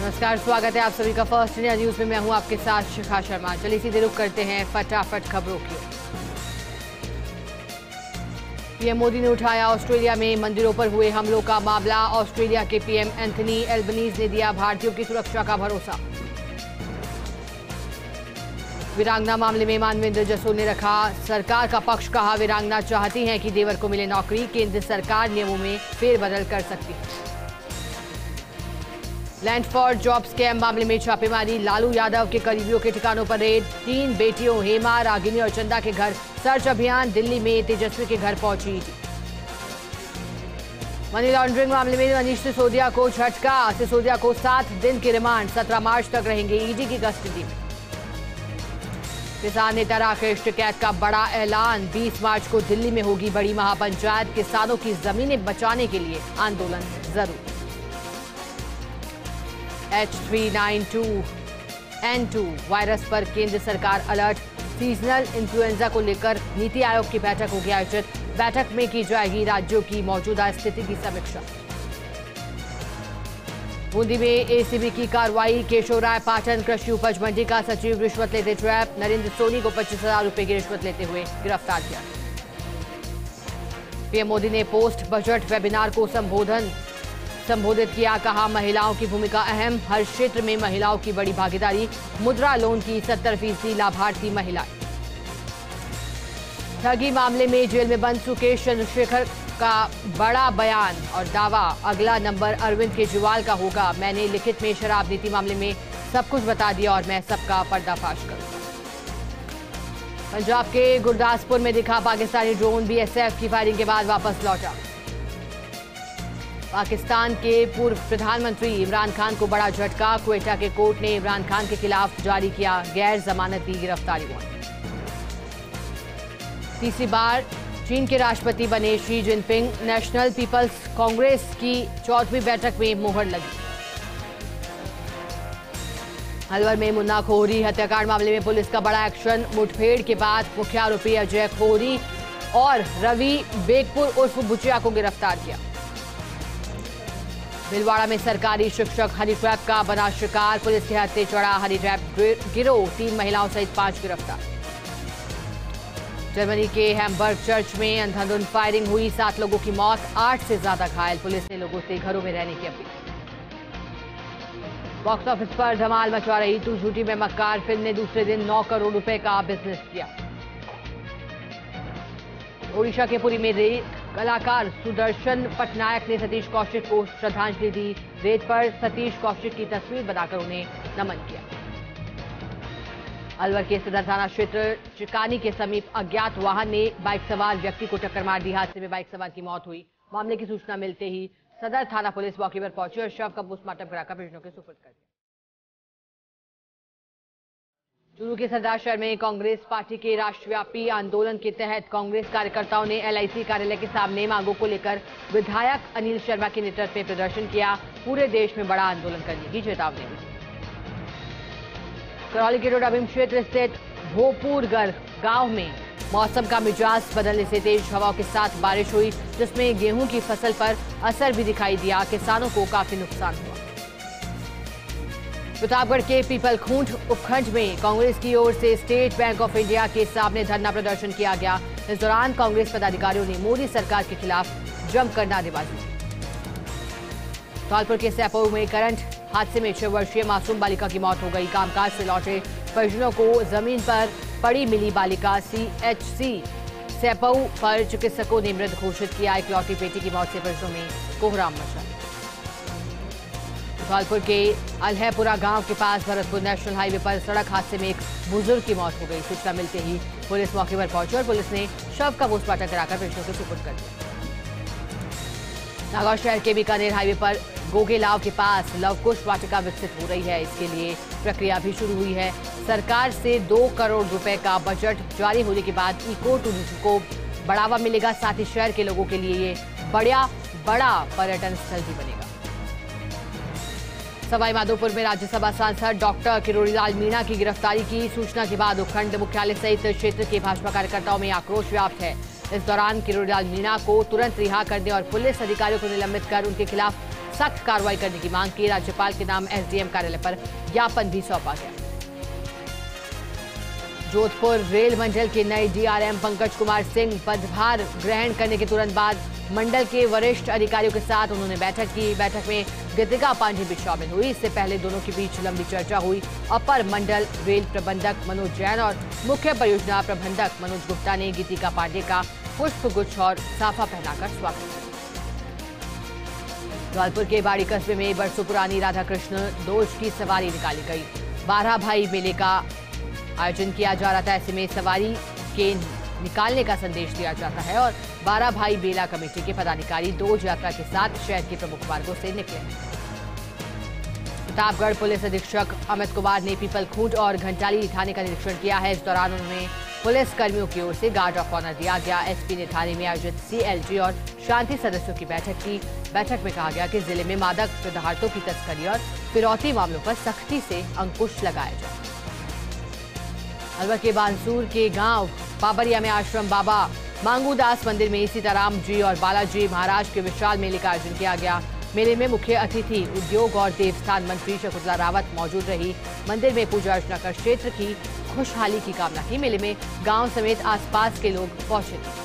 नमस्कार, स्वागत है आप सभी का फर्स्ट इंडिया न्यूज में। मैं हूं आपके साथ शिखा शर्मा। चलिए सीधे रुख करते हैं फटाफट खबरों की। पीएम मोदी ने उठाया ऑस्ट्रेलिया में मंदिरों पर हुए हमलों का मामला। ऑस्ट्रेलिया के पीएम एंथनी एल्बनीज ने दिया भारतीयों की सुरक्षा का भरोसा। वीरांगना मामले में मानवेंद्र जसोल ने रखा सरकार का पक्ष। कहा वीरांगना चाहती हैं कि देवर को मिले नौकरी, केंद्र सरकार नियमों में फेरबदल कर सकती है। लैंड फॉर जॉब स्कैम मामले में छापेमारी। लालू यादव के करीबियों के ठिकानों पर रेड। 3 बेटियों हेमा, रागिनी और चंदा के घर सर्च अभियान। दिल्ली में तेजस्वी के घर पहुंची। मनी लॉन्ड्रिंग मामले में मनीष सिसोदिया को झटका। सिसोदिया को 7 दिन की रिमांड। 17 मार्च तक रहेंगे ईडी की कस्टडी में। किसान नेता राकेश टिकैत का बड़ा ऐलान। 20 मार्च को दिल्ली में होगी बड़ी महापंचायत। किसानों की जमीनें बचाने के लिए आंदोलन जरूर। H3N2 वायरस पर केंद्र सरकार अलर्ट। सीजनल इन्फ्लुएंजा को लेकर नीति आयोग की बैठक होगी आयोजित। बैठक में की जाएगी राज्यों की मौजूदा स्थिति की समीक्षा। बूंदी में एसीबी की कार्रवाई। केशवराय पाटन कृषि उपज मंडी का सचिव रिश्वत लेते ट्रैप। नरेंद्र सोनी को 25,000 रुपए की रिश्वत लेते हुए गिरफ्तार किया। पीएम मोदी ने पोस्ट बजट वेबिनार को संबोधित किया। कहा महिलाओं की भूमिका अहम, हर क्षेत्र में महिलाओं की बड़ी भागीदारी। मुद्रा लोन की 70% लाभार्थी महिलाएं। ठगी मामले में जेल में बंद सुकेश चंद्रशेखर का बड़ा बयान और दावा। अगला नंबर अरविंद केजरीवाल का होगा। मैंने लिखित में शराब नीति मामले में सब कुछ बता दिया और मैं सबका पर्दाफाश करूंगा। पंजाब के गुरदासपुर में दिखा पाकिस्तानी ड्रोन। बीएसएफ की फायरिंग के बाद वापस लौटा। पाकिस्तान के पूर्व प्रधानमंत्री इमरान खान को बड़ा झटका। क्वेटा के कोर्ट ने इमरान खान के खिलाफ जारी किया गैर जमानती गिरफ्तारी वारंट। तीसरी बार चीन के राष्ट्रपति बने Xi Jinping. National people's congress की 4वीं बैठक में मुहर लगी। अलवर में मुन्ना खोहरी हत्याकांड मामले में पुलिस का बड़ा एक्शन। मुठभेड़ के बाद मुख्य आरोपी अजय खोहरी और रवि बेगपुर उर्फ बुचिया को गिरफ्तार किया। भीलवाड़ा में सरकारी शिक्षक हनी ट्रैप का बना शिकार। पुलिस के हत्थे चढ़ा हनी ट्रैप गिरोह। 3 महिलाओं सहित 5 गिरफ्तार। जर्मनी के हैम्बर्ग चर्च में अंधाधुंध फायरिंग हुई। 7 लोगों की मौत, 8 से ज्यादा घायल। पुलिस ने लोगों से घरों में रहने की अपील। बॉक्स ऑफिस पर धमाल मचा रही तू झूठी में मक्कार फिल्म ने दूसरे दिन 9 करोड़ रुपए का बिजनेस किया। ओडिशा के पुरी में रेत कलाकार सुदर्शन पटनायक ने सतीश कौशिक को श्रद्धांजलि दी। रेत पर सतीश कौशिक की तस्वीर बनाकर उन्हें नमन किया। अलवर के सदर थाना क्षेत्र चिकानी के समीप अज्ञात वाहन ने बाइक सवार व्यक्ति को टक्कर मार दी। हादसे में बाइक सवार की मौत हुई। मामले की सूचना मिलते ही सदर थाना पुलिस मौके पर पहुंची और शव का पोस्टमार्टम कराकर परिजनों के सुपुर्द कर दिया। चूरू के सरदार शहर में कांग्रेस पार्टी के राष्ट्रव्यापी आंदोलन के तहत कांग्रेस कार्यकर्ताओं ने एलआईसी कार्यालय के सामने मांगों को लेकर विधायक अनिल शर्मा के नेतृत्व में प्रदर्शन किया। पूरे देश में बड़ा आंदोलन करने की चेतावनी दी। करौली के डोडाभीम क्षेत्र स्थित भोपुरगढ़ गांव में मौसम का मिजाज बदलने से तेज हवाओं के साथ बारिश हुई, जिसमें गेहूं की फसल पर असर भी दिखाई दिया। किसानों को काफी नुकसान हुआ। प्रतापगढ़ के पीपलखूंट उपखंड में कांग्रेस की ओर से स्टेट बैंक ऑफ इंडिया के सामने धरना प्रदर्शन किया गया। इस दौरान कांग्रेस पदाधिकारियों ने मोदी सरकार के खिलाफ जमकर नारेबाजी की। धौलपुर के सैपऊ में करंट हादसे में 6 वर्षीय मासूम बालिका की मौत हो गई। कामकाज से लौटे परिजनों को जमीन पर पड़ी मिली बालिका। सीएचसी सैपऊ पर चिकित्सकों ने मृत घोषित किया। इकलौती बेटी की मौत से परिजनों में कोहराम मचा। धौलपुर के अलहपुरा गांव के पास भरतपुर नेशनल हाईवे पर सड़क हादसे में एक बुजुर्ग की मौत हो गई। सूचना मिलते ही पुलिस मौके पर पहुंची और पुलिस ने शव का पोस्टमार्टम कराकर परिजनों के सुपुर्द कर दिया। नागौर शहर के बीकानेर हाईवे पर गोगेलाव के पास लवकुश वाटिका विकसित हो रही है। इसके लिए प्रक्रिया भी शुरू हुई है। सरकार से 2 करोड़ रुपए का बजट जारी होने के बाद इको टूरिज्म को बढ़ावा मिलेगा। साथ ही शहर के लोगों के लिए ये बड़ा पर्यटन स्थल भी बनेगा। सवाई माधोपुर में राज्यसभा सांसद डॉक्टर किरोड़ीलाल मीणा की गिरफ्तारी की सूचना के बाद उपखंड मुख्यालय सहित क्षेत्र के भाजपा कार्यकर्ताओं में आक्रोश व्याप्त है। इस दौरान किरोड़ीलाल मीणा को तुरंत रिहा करने और पुलिस अधिकारियों को निलंबित कर उनके खिलाफ सख्त कार्रवाई करने की मांग की। राज्यपाल के नाम एसडीएम कार्यालय पर ज्ञापन भी सौंपा गया। जोधपुर रेल मंडल के नए डीआरएम पंकज कुमार सिंह पदभार ग्रहण करने के तुरंत बाद मंडल के वरिष्ठ अधिकारियों के साथ उन्होंने बैठक की। बैठक में गीतिका पांडे भी शामिल हुई। इससे पहले दोनों के बीच लंबी चर्चा हुई। अपर मंडल रेल प्रबंधक मनोज जैन और मुख्य परियोजना प्रबंधक मनोज गुप्ता ने गीतिका पांडे का पुष्प गुच्छ और साफा पहनाकर स्वागत किया। धौलपुर के बाड़ी कस्बे में बरसों पुरानी राधा कृष्ण दोज की सवारी निकाली गई। 12 भाई मेले का आयोजन किया जा रहा था। ऐसे में सवारी के निकालने का संदेश दिया जाता है और 12 भाई बेला कमेटी के पदाधिकारी दोज यात्रा के साथ शहर के प्रमुख मार्गों से निकले। प्रतापगढ़ पुलिस अधीक्षक अमित कुमार ने पीपलखूंट और घंटाली थाने का निरीक्षण किया है। इस दौरान उन्होंने पुलिस कर्मियों की ओर से गार्ड ऑफ ऑनर दिया गया। एसपी ने थाने में आयोजित सीएलजी और शांति सदस्यों की बैठक की। बैठक में कहा गया कि जिले में मादक पदार्थों की तस्करी और फिरौती मामलों पर सख्ती से अंकुश लगाया जाए। अलवर के बांसूर के गांव पाबरिया में आश्रम बाबा मांगूदास मंदिर में सीताराम जी और बालाजी महाराज के विशाल मेले का आयोजन किया गया। मेले में मुख्य अतिथि उद्योग और देवस्थान मंत्री शकुंतला रावत मौजूद रही। मंदिर में पूजा अर्चना कर क्षेत्र की खुशहाली की कामना की। मेले में गांव समेत आसपास के लोग पहुंचे थे।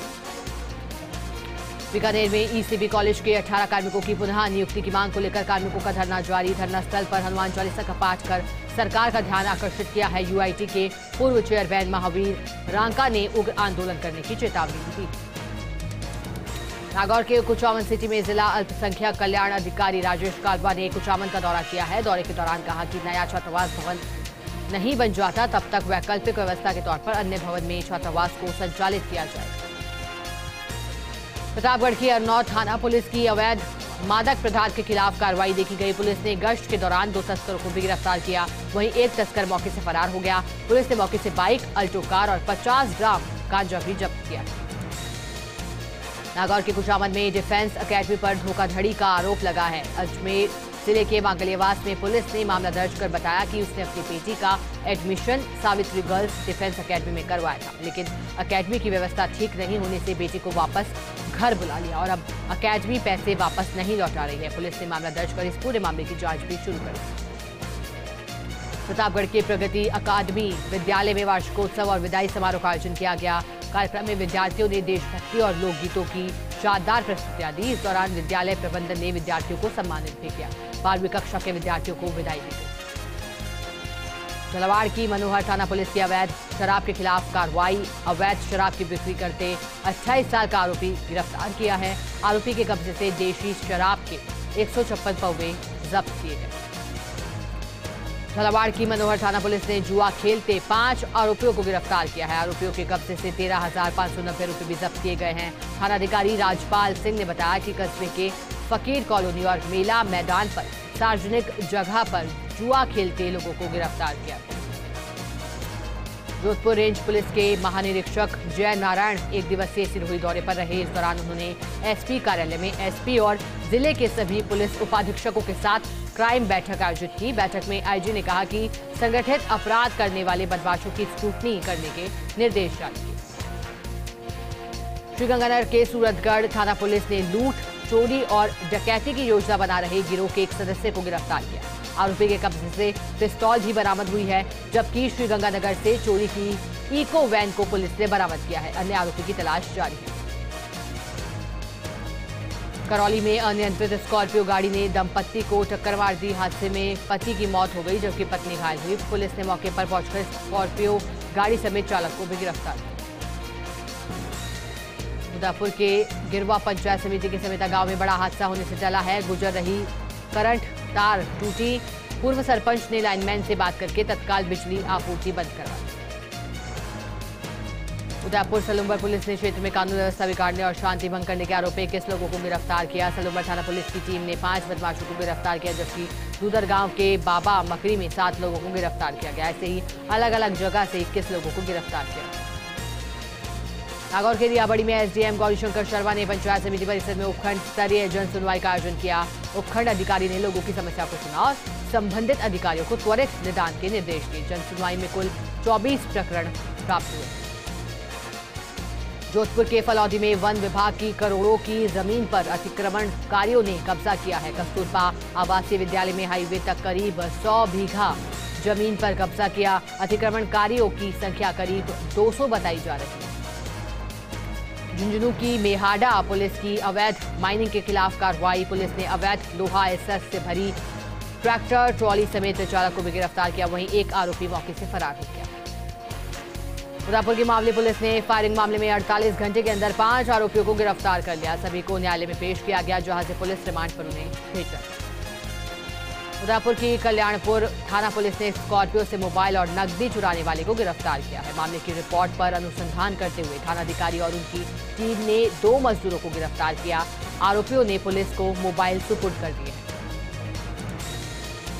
बीकानेर में ईसीबी कॉलेज के 18 कार्मिकों की पुनः नियुक्ति की मांग को लेकर कार्मिकों का धरना जारी। धरना स्थल पर हनुमान चालीसा का पाठ कर सरकार का ध्यान आकर्षित किया है। यूआईटी के पूर्व चेयरमैन महावीर रांका ने उग्र आंदोलन करने की चेतावनी दी। नागौर के कुचामन सिटी में जिला अल्पसंख्यक कल्याण अधिकारी राजेश कालवा ने कुचामन का दौरा किया है। दौरे के दौरान कहा कि नया छात्रावास भवन नहीं बन जाता तब तक वैकल्पिक व्यवस्था के तौर पर अन्य भवन में छात्रावास को संचालित किया जाए। प्रतापगढ़ की अरनौद थाना पुलिस की अवैध मादक पदार्थ के खिलाफ कार्रवाई देखी गई। पुलिस ने गश्त के दौरान 2 तस्करों को भी गिरफ्तार किया। वहीं एक तस्कर मौके से फरार हो गया। पुलिस ने मौके से बाइक, अल्टो कार और 50 ग्राम गांजा भी जब्त किया। नागौर के कुचामन में डिफेंस अकेडमी पर धोखाधड़ी का आरोप लगा है। अजमेर जिले के मांगलियावास में पुलिस ने मामला दर्ज कर बताया कि उसने अपनी बेटी का admission Savitri girls defence academy में करवाया था, लेकिन अकेडमी की व्यवस्था ठीक नहीं होने से बेटी को वापस घर बुला लिया और अब अकेडमी पैसे वापस नहीं लौटा रही है। पुलिस ने मामला दर्ज कर इस पूरे मामले की जांच भी शुरू कर दी। प्रतापगढ़ के प्रगति अकादमी विद्यालय में वार्षिकोत्सव और विदाई समारोह का आयोजन किया गया। कार्यक्रम में विद्यार्थियों ने देशभक्ति और लोकगीतों की शानदार प्रस्तुतियां दी। इस दौरान विद्यालय प्रबंधन ने विद्यार्थियों को सम्मानित भी किया। 12वीं कक्षा के विद्यार्थियों को विदाई दी गई। झालावाड़ की मनोहर थाना पुलिस की अवैध शराब के खिलाफ कार्रवाई। अवैध शराब की बिक्री करते 28 साल का आरोपी गिरफ्तार किया है। आरोपी के कब्जे से देशी शराब के 156 पौवे जब्त किए गए। झालावाड़ की मनोहर थाना पुलिस ने जुआ खेलते 5 आरोपियों को गिरफ्तार किया है। आरोपियों के कब्जे से 13,590 रुपये भी जब्त किए गए हैं। थानाधिकारी राजपाल सिंह ने बताया कि कस्बे के फकीर कॉलोनी और मेला मैदान पर सार्वजनिक जगह पर जुआ खेलते लोगों को गिरफ्तार किया। जोधपुर रेंज पुलिस के महानिरीक्षक जय नारायण एक दिवसीय सिरोही दौरे पर रहे। इस दौरान उन्होंने एसपी कार्यालय में एसपी और जिले के सभी पुलिस उपाधीक्षकों के साथ क्राइम बैठक आयोजित की। बैठक में आईजी ने कहा कि संगठित अपराध करने वाले बदमाशों की स्क्रूटनी करने के निर्देश जारी किए। श्रीगंगानगर के सूरतगढ़ थाना पुलिस ने लूट, चोरी और डकैती की योजना बना रहे गिरोह के एक सदस्य को गिरफ्तार किया। आरोपी के कब्जे से पिस्तौल भी बरामद हुई है, जबकि श्रीगंगानगर से चोरी की इको वैन को पुलिस ने बरामद किया है। अन्य आरोपी की तलाश जारी है। करौली में अनियंत्रित स्कॉर्पियो गाड़ी ने दंपत्ति को टक्कर मार दी। हादसे में पति की मौत हो गई जबकि पत्नी घायल हुई। पुलिस ने मौके पर पहुंचकर स्कॉर्पियो गाड़ी समेत चालक को भी गिरफ्तार किया। मुजफ्फरपुर के गिरवा पंचायत समिति के समेता गांव में बड़ा हादसा होने से टला है। गुजर रही करंट तार टूटी। पूर्व सरपंच ने लाइनमैन से बात करके तत्काल बिजली आपूर्ति बंद करवा दी। उदयपुर सलूम्बर पुलिस ने क्षेत्र में कानून व्यवस्था बिगाड़ने और शांति भंग करने के आरोप में 21 लोगों को गिरफ्तार किया। सलूम्बर थाना पुलिस की टीम ने 5 बदमाशों को गिरफ्तार किया, जबकि दूधर गांव के बाबा मकरी में 7 लोगों को गिरफ्तार किया गया। ऐसे ही अलग अलग जगह से 21 लोगों को गिरफ्तार किया। नागौर के रियाबड़ी में एसडीएम गौरीशंकर शर्मा ने पंचायत समिति परिसर में उपखंड स्तरीय जन सुनवाई का आयोजन किया। उपखंड अधिकारी ने लोगों की समस्या को सुना और संबंधित अधिकारियों को त्वरित निदान के निर्देश दिए। जन सुनवाई में कुल 24 प्रकरण प्राप्त हुए। जोधपुर के फलौदी में वन विभाग की करोड़ों की जमीन पर अतिक्रमणकारियों ने कब्जा किया है। कस्तूरबा आवासीय विद्यालय में हाईवे तक करीब 100 बीघा जमीन पर कब्जा किया। अतिक्रमणकारियों की संख्या करीब 200 बताई जा रही है। झुंझुनू की मेहाड़ा पुलिस की अवैध माइनिंग के खिलाफ कार्रवाई। पुलिस ने अवैध लोहा एसएस से भरी ट्रैक्टर ट्रॉली समेत चालक को भी गिरफ्तार किया। वहीं एक आरोपी मौके से फरार हो गया। उदयपुर की मामले पुलिस ने फायरिंग मामले में 48 घंटे के अंदर 5 आरोपियों को गिरफ्तार कर लिया। सभी को न्यायालय में पेश किया गया, जहां से पुलिस रिमांड पर उन्हें भेजा गया। उदयपुर की कल्याणपुर थाना पुलिस ने स्कॉर्पियो से मोबाइल और नकदी चुराने वाले को गिरफ्तार किया है। मामले की रिपोर्ट पर अनुसंधान करते हुए थानाधिकारी और उनकी टीम ने 2 मजदूरों को गिरफ्तार किया। आरोपियों ने पुलिस को मोबाइल सुपुर्द कर दिए।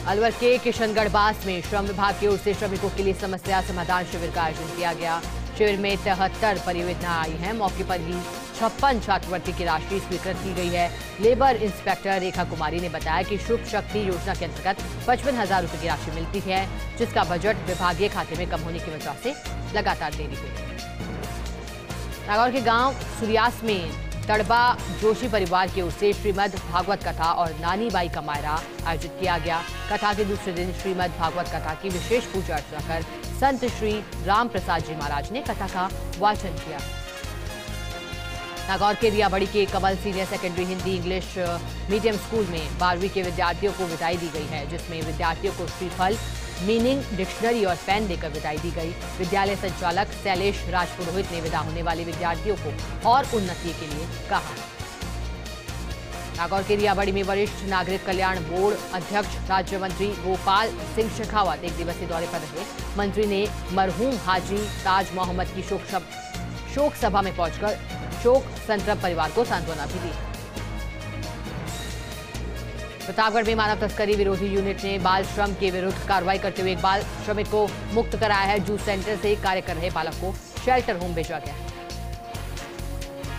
अलवर के किशनगढ़ बास में श्रम विभाग की ओर से श्रमिकों के लिए समस्या समाधान शिविर का आयोजन किया गया। शिविर में 73 परियोजनाएं आई हैं। मौके पर ही 56 छात्रवृत्ति की राशि स्वीकृत की गई है। लेबर इंस्पेक्टर रेखा कुमारी ने बताया कि शुभ शक्ति योजना के अंतर्गत 55,000 रुपए की राशि मिलती है, जिसका बजट विभागीय खाते में कम होने की वजह से लगातार देरी हुई है। नागौर के गांव सुरियास में तड़बा जोशी परिवार की ओर से श्रीमद् भागवत कथा और नानी बाई का मायरा आयोजित किया गया। कथा के दूसरे दिन श्रीमद् भागवत कथा की विशेष पूजा अर्चना कर संत श्री राम प्रसाद जी महाराज ने कथा का वाचन किया। नागौर के रियाबड़ी के Kamal senior secondary Hindi English medium school में 12वीं के विद्यार्थियों को विदाई दी गई है, जिसमें विद्यार्थियों को श्रीफल, मीनिंग, डिक्शनरी और पेन देकर विदाई दी गई। विद्यालय संचालक शैलेश राजपुरोहित ने विदा होने वाले विद्यार्थियों को और उन्नति के लिए कहा। नागौर के रियाबड़ी में वरिष्ठ नागरिक कल्याण बोर्ड अध्यक्ष राज्य मंत्री गोपाल सिंह शेखावत 1 दिवसीय दौरे पर रहे। मंत्री ने मरहूम हाजी ताज मोहम्मद की शोक सभा में पहुंचकर शोक संतप्त परिवार को सांत्वना भी दी। प्रतापगढ़ में मानव तस्करी विरोधी यूनिट ने बाल श्रम के विरुद्ध कार्रवाई करते हुए एक बाल श्रमिक को मुक्त कराया है। जूस सेंटर से कार्य कर रहे बालक को शेल्टर होम भेजा गया है।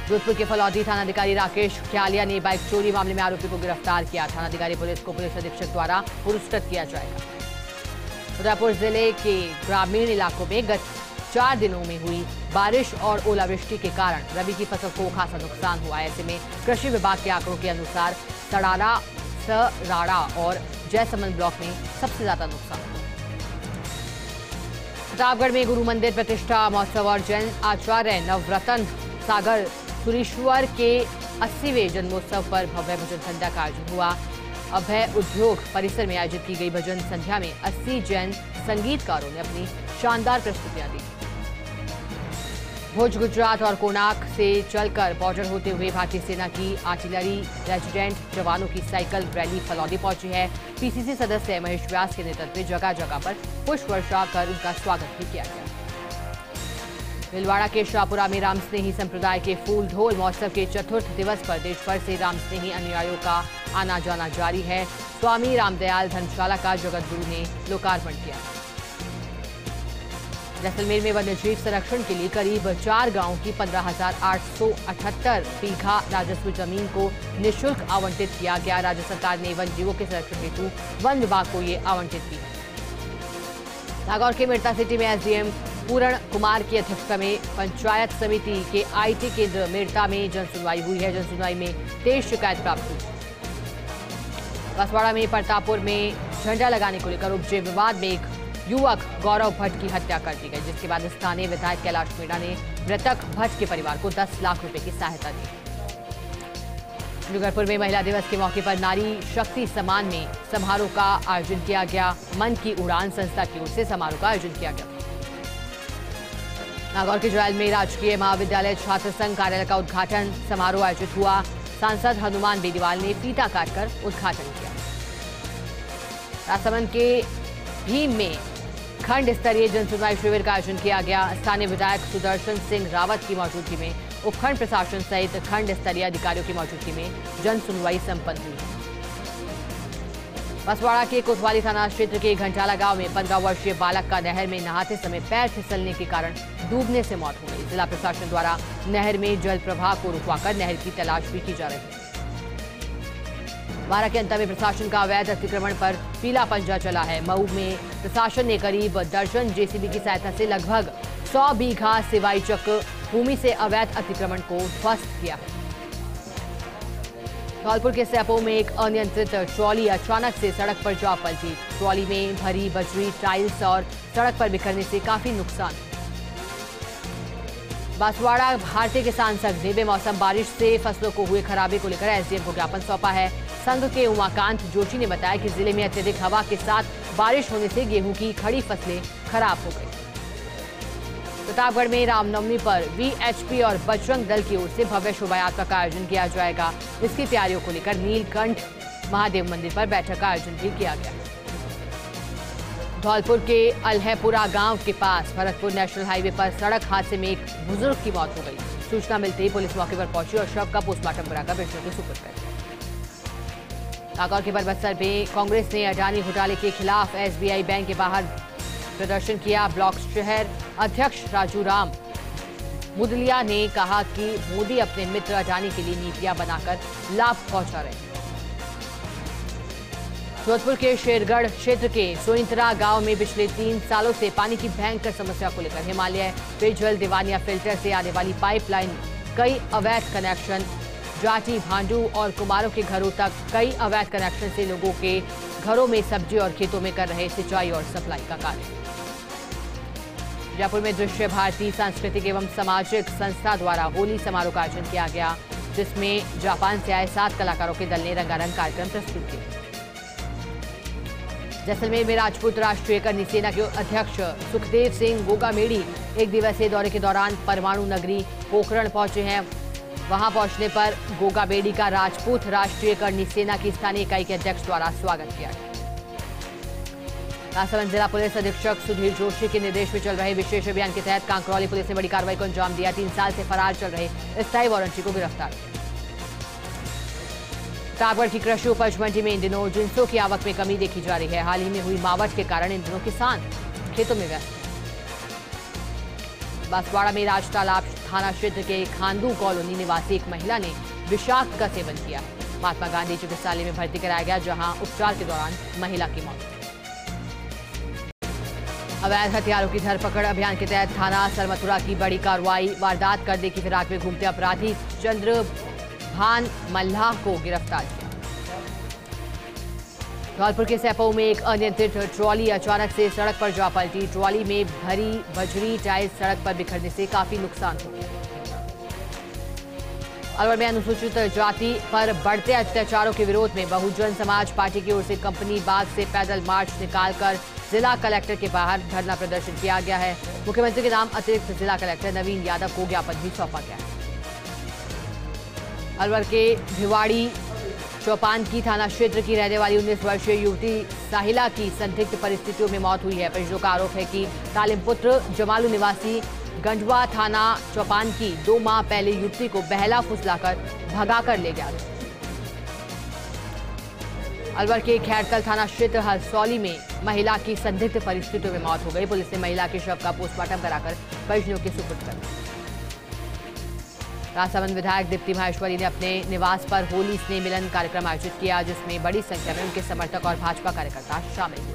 जोधपुर के फलौदी थानाधिकारी राकेश ख्यालिया ने बाइक चोरी मामले में आरोपी को गिरफ्तार किया। थानाधिकारी पुलिस को पुलिस अधीक्षक द्वारा पुरस्कृत किया जाएगा। उदयपुर जिले के ग्रामीण इलाकों में गत 4 दिनों में हुई बारिश और ओलावृष्टि के कारण रबी की फसल को खासा नुकसान हुआ है। ऐसे में कृषि विभाग के आंकड़ों के अनुसार सड़ारा, सराड़ा और जयसमंद ब्लॉक में सबसे ज्यादा नुकसान हुआ। प्रतापगढ़ में गुरु मंदिर प्रतिष्ठा महोत्सव और जैन आचार्य नवरतन सागर सुरीश्वर के 80वें जन्मोत्सव पर भव्य भजन संध्या का आयोजन हुआ। अभय उद्योग परिसर में आयोजित की गई भजन संध्या में 80 जैन संगीतकारों ने अपनी शानदार प्रस्तुतियां दी। भुज, गुजरात और कोणार्क से चलकर बॉर्डर होते हुए भारतीय सेना की आर्टिलरी रेजिडेंट जवानों की साइकिल रैली फलौदी पहुंची है। पीसीसी सदस्य महेश व्यास के नेतृत्व में जगह जगह पर पुष्प वर्षा कर उनका स्वागत भी किया गया। भीलवाड़ा के शाहपुरा में रामस्नेही संप्रदाय के फूल ढोल महोत्सव के चतुर्थ दिवस पर देश भर से रामस्नेही अनुयायियों का आना जाना जारी है। स्वामी रामदयाल धर्मशाला का जगतगुरु ने लोकार्पण किया। जैसलमेर में वन्यजीव संरक्षण के लिए करीब 4 गांवों की 15,878 बीघा राजस्व जमीन को निःशुल्क आवंटित किया गया। राज्य सरकार ने वन जीवों के संरक्षण हेतु वन विभाग को ये आवंटित की है। नागौर के मिर्ता सिटी में एसडीएम पूरण कुमार की अध्यक्षता में पंचायत समिति के आईटी केंद्र मिर्ता में जनसुनवाई हुई है। जनसुनवाई में 23 शिकायत प्राप्त हुई। बांसवाड़ा में प्रतापपुर में झंडा लगाने को लेकर उपजे विवाद में एक युवक गौरव भट्ट की हत्या कर दी गई, जिसके बाद स्थानीय विधायक कैलाश मीणा ने मृतक भट्ट के परिवार को 10 लाख रुपए की सहायता दी। डूंगरपुर में महिला दिवस के मौके पर नारी शक्ति सम्मान में समारोह का आयोजन किया गया। मन की उड़ान संस्था की ओर से समारोह का आयोजन किया गया। नागौर के जैल में राजकीय महाविद्यालय छात्र संघ कार्यालय का उद्घाटन समारोह आयोजित हुआ। सांसद हनुमान बेनीवाल ने फीता काटकर उद्घाटन किया। राजसमंद के भीम में खंड स्तरीय जनसुनवाई शिविर का आयोजन किया गया। स्थानीय विधायक सुदर्शन सिंह रावत की मौजूदगी में उपखंड प्रशासन सहित खंड स्तरीय अधिकारियों की मौजूदगी में जनसुनवाई संपन्न हुई। बांसवाड़ा के कोतवाली थाना क्षेत्र के घंटाला गांव में 15 वर्षीय बालक का नहर में नहाते समय पैर फिसलने के कारण डूबने से मौत हो गई। जिला प्रशासन द्वारा नहर में जल प्रवाह को रुकवाकर नहर की तलाश भी की जा रही है। बारह के अंत में प्रशासन का अवैध अतिक्रमण पर पीला पंजा चला है। मऊ में प्रशासन ने करीब दर्जन जेसीबी की सहायता से लगभग 100 बीघा सिवाई चक भूमि से अवैध अतिक्रमण को ध्वस्त किया है। धौलपुर के सैपो में एक अनियंत्रित ट्रॉली अचानक से सड़क पर जा पलटी। ट्रॉली में भरी बजरी, टाइल्स और सड़क पर बिखरने से काफी नुकसान। बांसवाड़ा भारतीय किसान संघ ने बेमौसम बारिश से फसलों को हुए खराबे को लेकर एसडीएम को ज्ञापन सौंपा है। संघ के उमाकांत जोशी ने बताया कि जिले में अत्यधिक हवा के साथ बारिश होने से गेहूं की खड़ी फसलें खराब हो गई। प्रतापगढ़ में रामनवमी पर वीएचपी और बजरंग दल की ओर से भव्य शोभा यात्रा का आयोजन किया जाएगा। इसकी तैयारियों को लेकर नीलकंठ महादेव मंदिर पर बैठक का आयोजन भी किया गया। धौलपुर के अल्हैपुरा गांव के पास भरतपुर नेशनल हाईवे पर सड़क हादसे में एक बुजुर्ग की मौत हो गई। सूचना मिलते ही पुलिस मौके पर पहुंची और शव का पोस्टमार्टम कराकर बेटियों के सुपुर्द कर दिया। नागौर के बरबस्तर में कांग्रेस ने अडानी घोटाले के खिलाफ एसबीआई बैंक के बाहर प्रदर्शन किया। ब्लॉक शहर अध्यक्ष राजू राम मुदलिया ने कहा कि मोदी अपने मित्र अडानी के लिए नीतियां बनाकर लाभ पहुंचा रहे हैं। जोधपुर के शेरगढ़ क्षेत्र के सोइंतरा गांव में पिछले 3 सालों से पानी की भयंकर समस्या को लेकर हिमालय पेयजल दीवानिया फिल्टर से आने वाली पाइपलाइन, कई अवैध कनेक्शन, जाटी, भांडू और कुमारों के घरों तक कई अवैध कनेक्शन से लोगों के घरों में सब्जी और खेतों में कर रहे सिंचाई और सप्लाई का कार्य। जयपुर में दृश्य भारती सांस्कृतिक एवं सामाजिक संस्था द्वारा होली समारोह का आयोजन किया गया, जिसमें जापान से आए 7 कलाकारों के दल ने रंगारंग कार्यक्रम प्रस्तुत किए। जैसलमेर में राजपूत राष्ट्रीय करनी सेना के अध्यक्ष सुखदेव सिंह गोगामेड़ी एक दिवसीय दौरे के दौरान परमाणु नगरी पोखरण पहुंचे हैं। वहां पहुंचने पर गोगामेड़ी का राजपूत राष्ट्रीय करनी सेना की स्थानीय इकाई के अध्यक्ष द्वारा स्वागत किया गया। राजसमंद जिला पुलिस अधीक्षक सुधीर जोशी के निर्देश में चल रहे विशेष अभियान के तहत कांकरौली पुलिस ने बड़ी कार्रवाई को अंजाम दिया। 3 साल से फरार चल रहे स्थायी वारंटी को गिरफ्तार किया। प्रतापगढ़ की कृषि उपज मंडी में इन दिनों जिंसों की आवक में कमी देखी जा रही है। हाल ही में हुई मावठ के कारण इन दिनों किसान खेतों में व्यस्त हैं। बांसवाड़ा में राज तालाब थाना क्षेत्र के खांदू कॉलोनी निवासी एक महिला ने विषाक्त का सेवन किया। महात्मा गांधी चिकित्सालय में भर्ती कराया गया, जहां उपचार के दौरान महिला की मौत। अवैध हथियारों की धरपकड़ अभियान के तहत थाना सरमथुरा की बड़ी कार्रवाई। वारदात करने की फिराक में घूमते अपराधी चंद्रभान मल्लाह को गिरफ्तार किया। धौलपुर के सैपो में एक अनियंत्रित ट्रॉली अचानक से सड़क पर जा पलटी। ट्रॉली में भरी बजरी, टाइल्स सड़क पर बिखरने से काफी नुकसान हो गया। अलवर में अनुसूचित जाति पर बढ़ते अत्याचारों के विरोध में बहुजन समाज पार्टी की ओर से कंपनी बाग से पैदल मार्च निकालकर जिला कलेक्टर के बाहर धरना प्रदर्शन किया गया है। मुख्यमंत्री के नाम अतिरिक्त जिला कलेक्टर नवीन यादव को ज्ञापन भी सौंपा गया है। अलवर के भिवाड़ी चौपान की थाना क्षेत्र की रहने वाली 19 वर्षीय युवती साहिला की संदिग्ध परिस्थितियों में मौत हुई है। परिजनों का आरोप है कि तालिम पुत्र जमालू निवासी गंजवा थाना चौपान की 2 माह पहले युवती को बहला फुसलाकर भगाकर ले गया था। अलवर के खैरकल थाना क्षेत्र हरसौली में महिला की संदिग्ध परिस्थितियों में मौत हो गई। पुलिस ने महिला के शव का पोस्टमार्टम कराकर परिजनों के सुपुर्द कर दिया। राजसमंद विधायक दीप्ति माहेश्वरी ने अपने निवास पर होली स्नेह मिलन कार्यक्रम आयोजित किया, जिसमें बड़ी संख्या में उनके समर्थक और भाजपा कार्यकर्ता शामिल हुए।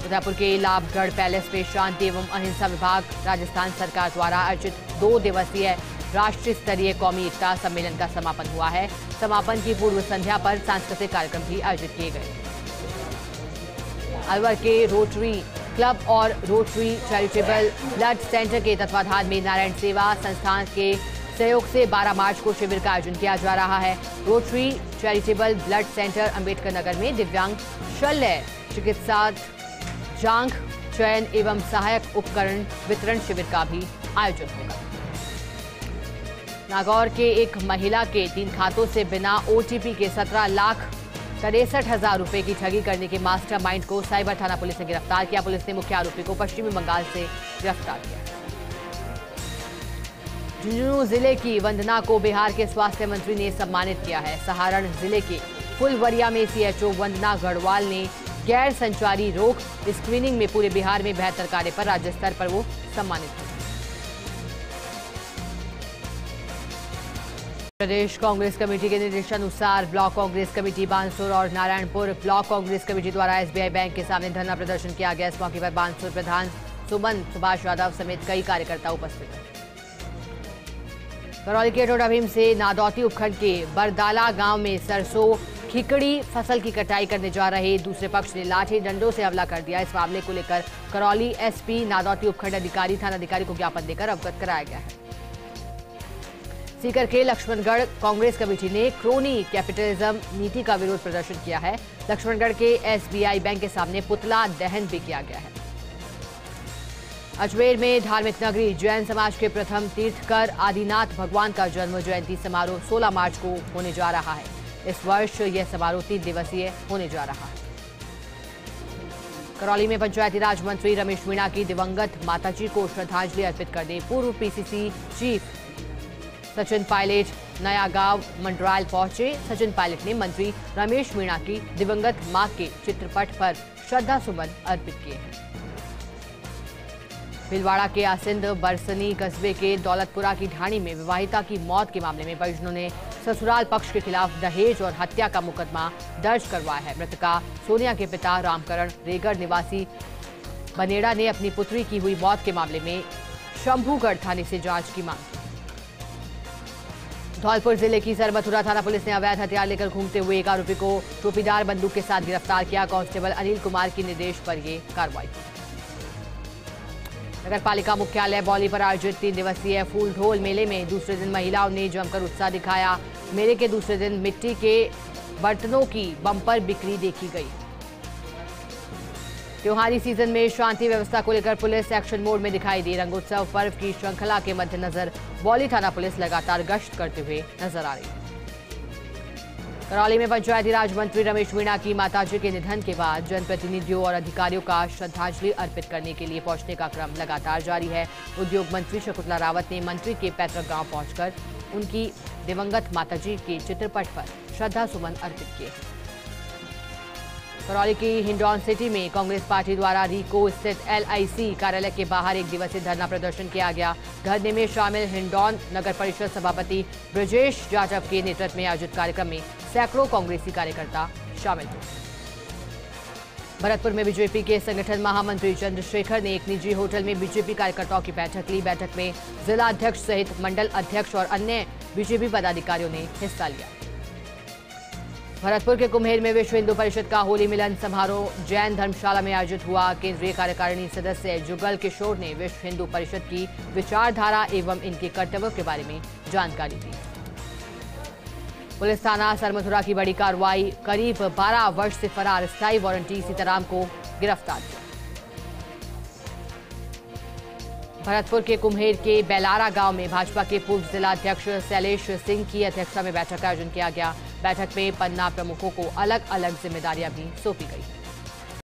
उदयपुर के लाभगढ़ पैलेस में शांति एवं अहिंसा विभाग राजस्थान सरकार द्वारा आयोजित 2 दिवसीय राष्ट्रीय स्तरीय कौमी एकता सम्मेलन का समापन हुआ है। समापन की पूर्व संध्या पर सांस्कृतिक कार्यक्रम भी आयोजित किए गए। अलवर के रोटरी क्लब और रोटरी चैरिटेबल ब्लड सेंटर के तत्वाधान में नारायण सेवा संस्थान के सहयोग से 12 मार्च को शिविर का आयोजन किया जा रहा है। Rotary charitable blood centre Ambedkar Nagar में दिव्यांग शल्य चिकित्सा जांघ चयन एवं सहायक उपकरण वितरण शिविर का भी आयोजन होगा। नागौर के एक महिला के 3 खातों से बिना ओटीपी के 17,63,000 रुपए की ठगी करने के मास्टरमाइंड को साइबर थाना पुलिस ने गिरफ्तार किया। पुलिस ने मुख्य आरोपी को पश्चिमी बंगाल से गिरफ्तार किया। झुंझुनू जिले की वंदना को बिहार के स्वास्थ्य मंत्री ने सम्मानित किया है। सहारण जिले के फुलवरिया में सीएचओ वंदना गढ़वाल ने गैर संचारी रोग स्क्रीनिंग में पूरे बिहार में बेहतर कार्य पर राज्य स्तर पर वो सम्मानित हुए। प्रदेश कांग्रेस कमेटी के निर्देशानुसार ब्लॉक कांग्रेस कमेटी बानसूर और नारायणपुर ब्लॉक कांग्रेस कमेटी द्वारा एसबीआई बैंक के सामने धरना प्रदर्शन किया गया। इस मौके पर बानसूर प्रधान सुमन, सुभाष यादव समेत कई कार्यकर्ता उपस्थित थे। करौली के टोडा भीम से नादौती उपखंड के बरदाला गांव में सरसों खिकड़ी फसल की कटाई करने जा रहे दूसरे पक्ष ने लाठी डंडों से हमला कर दिया। इस मामले को लेकर करौली एसपी नादौती उपखंड अधिकारी थानाधिकारी को ज्ञापन देकर अवगत कराया गया है। सीकर के लक्ष्मणगढ़ कांग्रेस कमेटी ने क्रोनी कैपिटलिज्म नीति का विरोध प्रदर्शन किया है। लक्ष्मणगढ़ के एसबीआई बैंक के सामने पुतला दहन भी किया गया है। अजमेर में धार्मिक नगरी जैन समाज के प्रथम तीर्थकर आदिनाथ भगवान का जन्म जयंती समारोह 16 मार्च को होने जा रहा है। इस वर्ष यह समारोह 3 दिवसीय होने जा रहा है। करौली में पंचायती राज मंत्री रमेश मीणा की दिवंगत माताजी को श्रद्धांजलि अर्पित करने पूर्व पीसीसी चीफ सचिन पायलट नया गांव मंडरायल पहुंचे। सचिन पायलट ने मंत्री रमेश मीणा की दिवंगत मां के चित्रपट पर श्रद्धा सुमन अर्पित किए हैं। भीलवाड़ा के आसिंद बरसनी कस्बे के दौलतपुरा की ढाणी में विवाहिता की मौत के मामले में परिजनों ने ससुराल पक्ष के खिलाफ दहेज और हत्या का मुकदमा दर्ज करवाया है। मृतका सोनिया के पिता रामकरण रेगढ़ निवासी बनेड़ा ने अपनी पुत्री की हुई मौत के मामले में शंभूगढ़ थाने से जांच की मांग की। धौलपुर जिले की सरमथुरा थाना पुलिस ने अवैध हथियार लेकर घूमते हुए एक आरोपी को टोपीदार बंदूक के साथ गिरफ्तार किया। कांस्टेबल अनिल कुमार के निर्देश पर यह कार्रवाई की। नगरपालिका मुख्यालय बौली पर आयोजित 3 दिवसीय फूल ढोल मेले में दूसरे दिन महिलाओं ने जमकर उत्साह दिखाया। मेले के दूसरे दिन मिट्टी के बर्तनों की बम्पर बिक्री देखी गई। त्योहारी सीजन में शांति व्यवस्था को लेकर पुलिस एक्शन मोड में दिखाई दी। रंगोत्सव पर्व की श्रृंखला के मद्देनजर बौली थाना पुलिस लगातार गश्त करते हुए नजर आ रही है। करौली में पंचायती राज मंत्री रमेश मीणा की माताजी के निधन के बाद जनप्रतिनिधियों और अधिकारियों का श्रद्धांजलि अर्पित करने के लिए पहुंचने का क्रम लगातार जारी है। उद्योग मंत्री शकुंतला रावत ने मंत्री के पैतृक गांव पहुंचकर उनकी दिवंगत माताजी के चित्रपट पर श्रद्धा सुमन अर्पित किए। करौली की हिंडौन सिटी में कांग्रेस पार्टी द्वारा रीको स्थित LIC कार्यालय के बाहर एक दिवसीय धरना प्रदर्शन किया गया। धरने में शामिल हिंडौन नगर परिषद सभापति ब्रजेश जाटव के नेतृत्व में आयोजित कार्यक्रम में सैकड़ों कांग्रेसी कार्यकर्ता शामिल हुए। भरतपुर में बीजेपी के संगठन महामंत्री चंद्रशेखर ने एक निजी होटल में बीजेपी कार्यकर्ताओं की बैठक ली। बैठक में जिला अध्यक्ष सहित मंडल अध्यक्ष और अन्य बीजेपी पदाधिकारियों ने हिस्सा लिया। भरतपुर के कुम्हेर में विश्व हिंदू परिषद का होली मिलन समारोह जैन धर्मशाला में आयोजित हुआ। केंद्रीय कार्यकारिणी सदस्य जुगल किशोर ने विश्व हिंदू परिषद की विचारधारा एवं इनके कर्तव्यों के बारे में जानकारी दी। पुलिस थाना सरमथुरा की बड़ी कार्रवाई, करीब 12 वर्ष से फरार स्थायी वारंटी सीताराम को गिरफ्तार किया। भरतपुर के कुम्हेर के बेलारा गांव में भाजपा के पूर्व जिला अध्यक्ष शैलेश सिंह की अध्यक्षता में बैठक का आयोजन किया गया। बैठक में पन्ना प्रमुखों को अलग अलग जिम्मेदारियां भी सौंपी गई।